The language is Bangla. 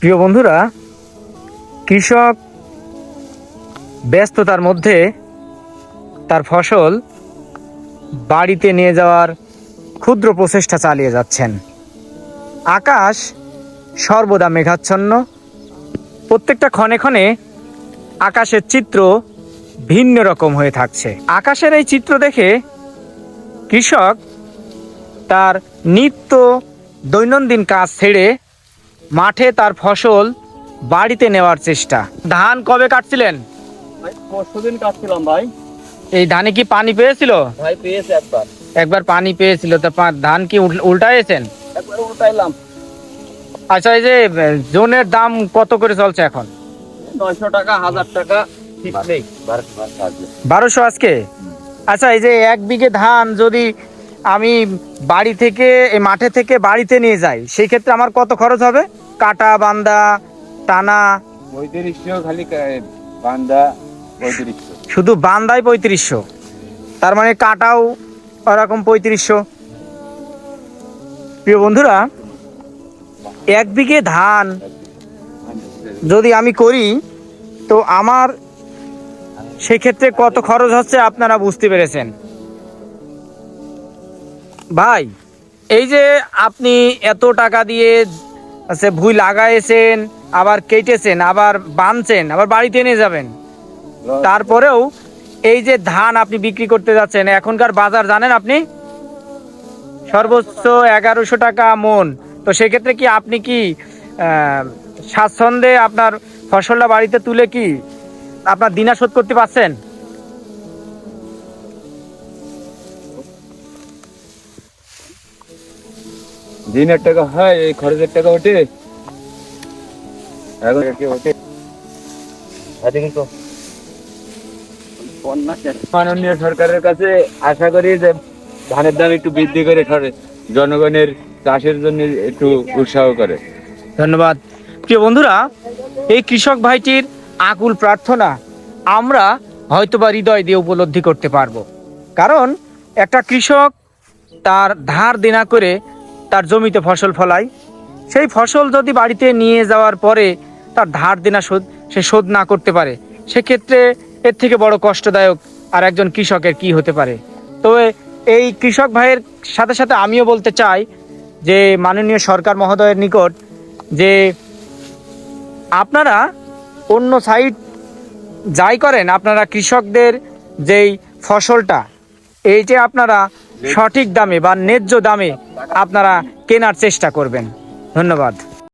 প্রিয় বন্ধুরা, কৃষক ব্যস্ততার মধ্যে তার ফসল বাড়িতে নিয়ে যাওয়ার ক্ষুদ্র প্রচেষ্টা চালিয়ে যাচ্ছেন। আকাশ সর্বদা মেঘাচ্ছন্ন, প্রত্যেকটা ক্ষণে ক্ষণে আকাশের চিত্র ভিন্ন রকম হয়ে থাকছে। আকাশের এই চিত্র দেখে কৃষক তার নিত্য দৈনন্দিন কাজ ছেড়ে মাঠে তার ফসল বাড়িতে নেওয়ার চেষ্টা। ধান কবে কাটছিলেন? পরশুদিন কাটছিলাম ভাই। এই ধানে কি পানি পেয়েছিল? ভাই পেয়েছে একবার পানি পেয়েছিল, তো ধান কি উল্টাইছেন? একবার উল্টাইলাম। আচ্ছা, এই যে জোনের দাম কত করে চলছে এখন? 900 টাকা, 1000 টাকা, ঠিক নেই। 1200 আজকে। আচ্ছা, এই যে 1 বিঘে ধান যদি আমি বাড়ি থেকে এই মাঠে থেকে বাড়িতে নিয়ে যাই, সেই ক্ষেত্রে আমার কত খরচ হবে? কাটা, বান্দা, টানা? 3500 খালি বান্দা, 3500। শুধু বান্দায় 3500, তার মানে কাটাও ওরকম 3500। প্রিয় বন্ধুরা, 1 বিঘে ধান যদি আমি করি, তো আমার সেক্ষেত্রে কত খরচ হচ্ছে আপনারা বুঝতে পেরেছেন। ভাই, এই যে আপনি এত টাকা দিয়ে ভুঁই লাগাইছেন, আবার কেটেছেন, আবার বাঁধছেন, আবার বাড়িতে নিয়ে যাবেন, তারপরেও এই যে ধান আপনি বিক্রি করতে যাচ্ছেন, এখনকার বাজার জানেন আপনি সর্বোচ্চ 1100 টাকা মন। তো সেক্ষেত্রে কি আপনি কি স্বাচ্ছন্দ্যে আপনার ফসলটা বাড়িতে তুলে কি আপনার দিনা শোধ করতে পারছেন? দিনের টাকা হয়, এই খরচের টাকা ওঠে। এখন কি ওঠে? কিন্তু মাননীয় সরকারের কাছে আশা করি যে ধানের দাম একটু বৃদ্ধি করে জনগণের চাষের জন্য একটু উৎসাহ করে। ধন্যবাদ। প্রিয় বন্ধুরা, এই কৃষক ভাইটির আকুল প্রার্থনা আমরা হয়তোবা হৃদয় দিয়ে উপলব্ধি করতে পারবো। কারণ একটা কৃষক তার ধার দেনা করে তার জমিতে ফসল ফলায়, সেই ফসল যদি বাড়িতে নিয়ে যাওয়ার পরে তার ধার দেনা সে শোধ না করতে পারে, সেক্ষেত্রে এর থেকে বড় কষ্টদায়ক আর একজন কৃষকের কি হতে পারে। তো এই কৃষক ভাইয়ের সাথে সাথে আমিও বলতে চাই যে মাননীয় সরকার মহোদয়ের নিকট, যে আপনারা অন্য সাইড যাই করেন, আপনারা কৃষকদের যেই ফসলটা, এই যে আপনারা সঠিক দামে বা ন্যায্য দামে আপনারা কেনার চেষ্টা করবেন। ধন্যবাদ।